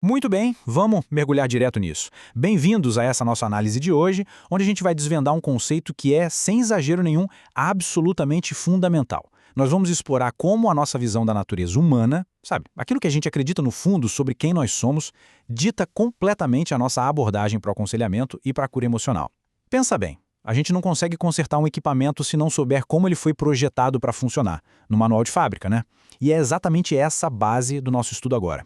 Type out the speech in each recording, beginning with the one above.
Muito bem, vamos mergulhar direto nisso. Bem-vindos a essa nossa análise de hoje, onde a gente vai desvendar um conceito que é, sem exagero nenhum, absolutamente fundamental. Nós vamos explorar como a nossa visão da natureza humana, sabe, aquilo que a gente acredita no fundo sobre quem nós somos, dita completamente a nossa abordagem para o aconselhamento e para a cura emocional. Pensa bem, a gente não consegue consertar um equipamento se não souber como ele foi projetado para funcionar, no manual de fábrica, né? E é exatamente essa a base do nosso estudo agora.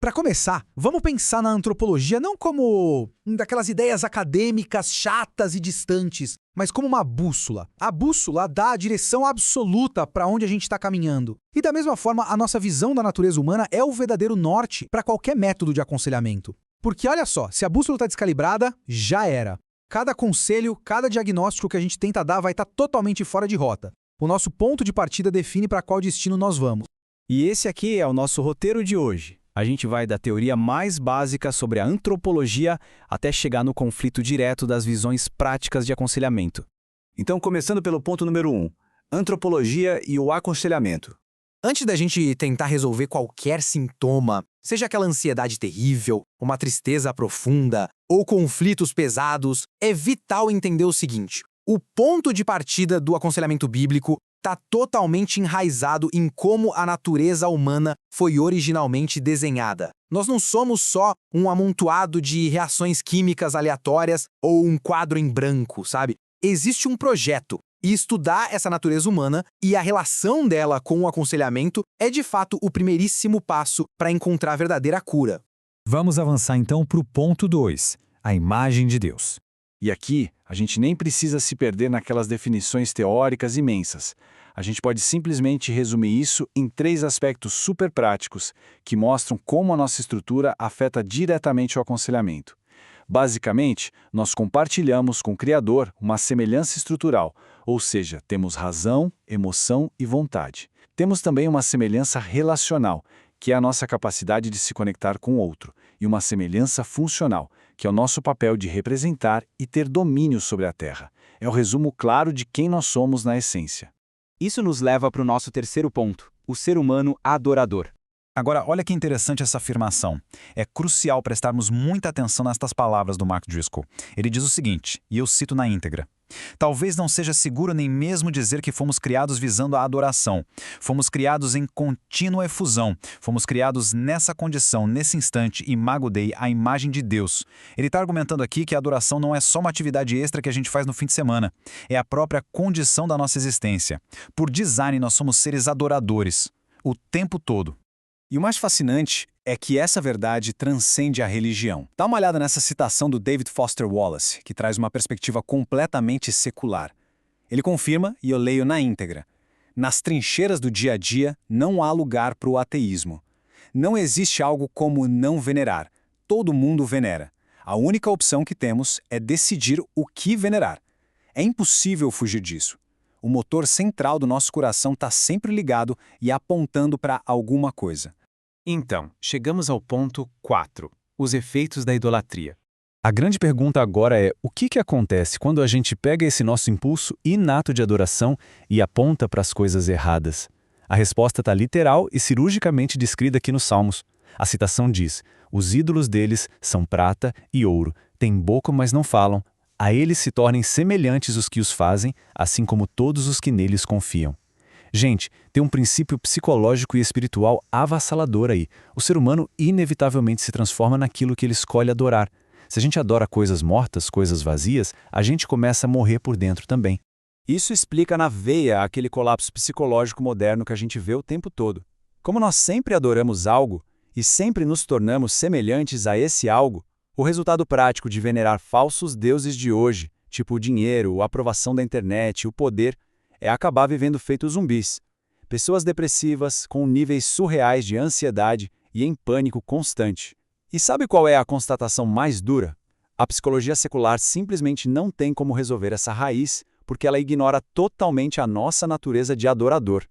Para começar, vamos pensar na antropologia não como daquelas ideias acadêmicas chatas e distantes, mas como uma bússola. A bússola dá a direção absoluta para onde a gente está caminhando. E da mesma forma, a nossa visão da natureza humana é o verdadeiro norte para qualquer método de aconselhamento. Porque olha só, se a bússola está descalibrada, já era. Cada conselho, cada diagnóstico que a gente tenta dar vai estar totalmente fora de rota. O nosso ponto de partida define para qual destino nós vamos. E esse aqui é o nosso roteiro de hoje. A gente vai da teoria mais básica sobre a antropologia até chegar no conflito direto das visões práticas de aconselhamento. Então, começando pelo ponto número 1, antropologia e o aconselhamento. Antes da gente tentar resolver qualquer sintoma, seja aquela ansiedade terrível, uma tristeza profunda ou conflitos pesados, é vital entender o seguinte: o ponto de partida do aconselhamento bíblico está totalmente enraizado em como a natureza humana foi originalmente desenhada. Nós não somos só um amontoado de reações químicas aleatórias ou um quadro em branco, sabe? Existe um projeto. E estudar essa natureza humana e a relação dela com o aconselhamento é de fato o primeiríssimo passo para encontrar a verdadeira cura. Vamos avançar então para o ponto 2, a imagem de Deus. E aqui, a gente nem precisa se perder naquelas definições teóricas imensas. A gente pode simplesmente resumir isso em 3 aspectos super práticos que mostram como a nossa estrutura afeta diretamente o aconselhamento. Basicamente, nós compartilhamos com o Criador uma semelhança estrutural, ou seja, temos razão, emoção e vontade. Temos também uma semelhança relacional, que é a nossa capacidade de se conectar com o outro, e uma semelhança funcional, que é o nosso papel de representar e ter domínio sobre a Terra. É o resumo claro de quem nós somos na essência. Isso nos leva para o nosso terceiro ponto, o ser humano adorador. Agora, olha que interessante essa afirmação. É crucial prestarmos muita atenção nestas palavras do Mark Driscoll. Ele diz o seguinte, e eu cito na íntegra: talvez não seja seguro nem mesmo dizer que fomos criados visando a adoração. Fomos criados em contínua efusão. Fomos criados nessa condição, nesse instante, imago Dei, a imagem de Deus. Ele está argumentando aqui que a adoração não é só uma atividade extra que a gente faz no fim de semana. É a própria condição da nossa existência. Por design, nós somos seres adoradores, o tempo todo. E o mais fascinante é que essa verdade transcende a religião. Dá uma olhada nessa citação do David Foster Wallace, que traz uma perspectiva completamente secular. Ele confirma, e eu leio na íntegra: nas trincheiras do dia a dia não há lugar para o ateísmo. Não existe algo como não venerar. Todo mundo venera. A única opção que temos é decidir o que venerar. É impossível fugir disso. O motor central do nosso coração está sempre ligado e apontando para alguma coisa. Então, chegamos ao ponto 4, os efeitos da idolatria. A grande pergunta agora é: o que acontece quando a gente pega esse nosso impulso inato de adoração e aponta para as coisas erradas? A resposta está literal e cirurgicamente descrita aqui nos Salmos. A citação diz: os ídolos deles são prata e ouro, têm boca, mas não falam. A eles se tornem semelhantes os que os fazem, assim como todos os que neles confiam. Gente, tem um princípio psicológico e espiritual avassalador aí. O ser humano inevitavelmente se transforma naquilo que ele escolhe adorar. Se a gente adora coisas mortas, coisas vazias, a gente começa a morrer por dentro também. Isso explica na veia aquele colapso psicológico moderno que a gente vê o tempo todo. Como nós sempre adoramos algo e sempre nos tornamos semelhantes a esse algo, o resultado prático de venerar falsos deuses de hoje, tipo o dinheiro, a aprovação da internet, o poder, é acabar vivendo feito zumbis. Pessoas depressivas, com níveis surreais de ansiedade e em pânico constante. E sabe qual é a constatação mais dura? A psicologia secular simplesmente não tem como resolver essa raiz, porque ela ignora totalmente a nossa natureza de adorador.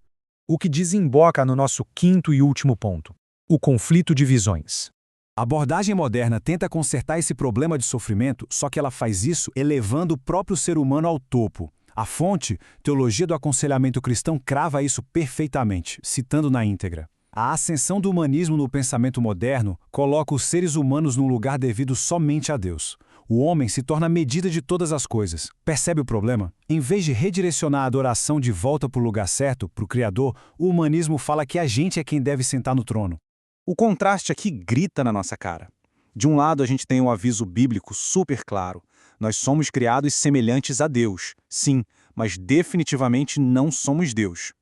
O que desemboca no nosso quinto e último ponto: o conflito de visões. A abordagem moderna tenta consertar esse problema de sofrimento, só que ela faz isso elevando o próprio ser humano ao topo. A fonte, Teologia do Aconselhamento Cristão, crava isso perfeitamente, citando na íntegra: A ascensão do humanismo no pensamento moderno coloca os seres humanos num lugar devido somente a Deus. O homem se torna a medida de todas as coisas. Percebe o problema? Em vez de redirecionar a adoração de volta para o lugar certo, para o Criador, o humanismo fala que a gente é quem deve sentar no trono. O contraste aqui grita na nossa cara. De um lado, a gente tem um aviso bíblico super claro. Nós somos criados semelhantes a Deus, sim, mas definitivamente não somos Deus.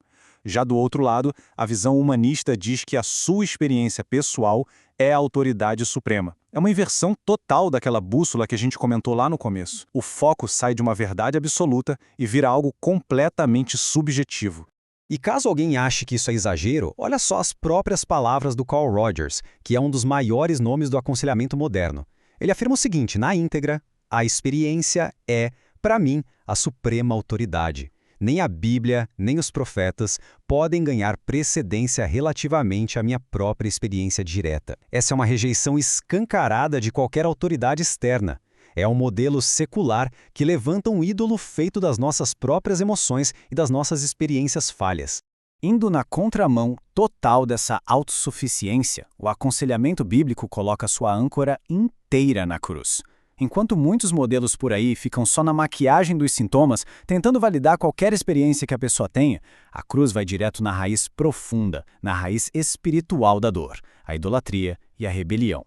Já do outro lado, a visão humanista diz que a sua experiência pessoal é a autoridade suprema. É uma inversão total daquela bússola que a gente comentou lá no começo. O foco sai de uma verdade absoluta e vira algo completamente subjetivo. E caso alguém ache que isso é exagero, olha só as próprias palavras do Carl Rogers, que é um dos maiores nomes do aconselhamento moderno. Ele afirma o seguinte, na íntegra: a experiência é, para mim, a suprema autoridade. Nem a Bíblia, nem os profetas podem ganhar precedência relativamente à minha própria experiência direta. Essa é uma rejeição escancarada de qualquer autoridade externa. É um modelo secular que levanta um ídolo feito das nossas próprias emoções e das nossas experiências falhas. Indo na contramão total dessa autossuficiência, o aconselhamento bíblico coloca sua âncora inteira na cruz. Enquanto muitos modelos por aí ficam só na maquiagem dos sintomas, tentando validar qualquer experiência que a pessoa tenha, a cruz vai direto na raiz profunda, na raiz espiritual da dor, a idolatria e a rebelião.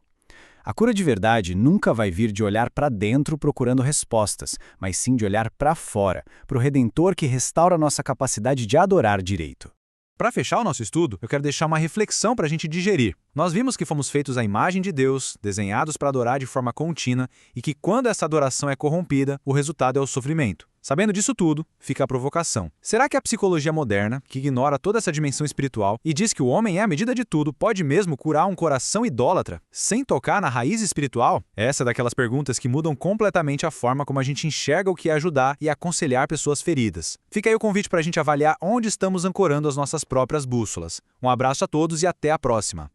A cura de verdade nunca vai vir de olhar para dentro procurando respostas, mas sim de olhar para fora, para o Redentor que restaura nossa capacidade de adorar direito. Para fechar o nosso estudo, eu quero deixar uma reflexão para a gente digerir. Nós vimos que fomos feitos à imagem de Deus, desenhados para adorar de forma contínua, e que quando essa adoração é corrompida, o resultado é o sofrimento. Sabendo disso tudo, fica a provocação. Será que a psicologia moderna, que ignora toda essa dimensão espiritual e diz que o homem é a medida de tudo, pode mesmo curar um coração idólatra, sem tocar na raiz espiritual? Essa é daquelas perguntas que mudam completamente a forma como a gente enxerga o que é ajudar e aconselhar pessoas feridas. Fica aí o convite para a gente avaliar onde estamos ancorando as nossas próprias bússolas. Um abraço a todos e até a próxima!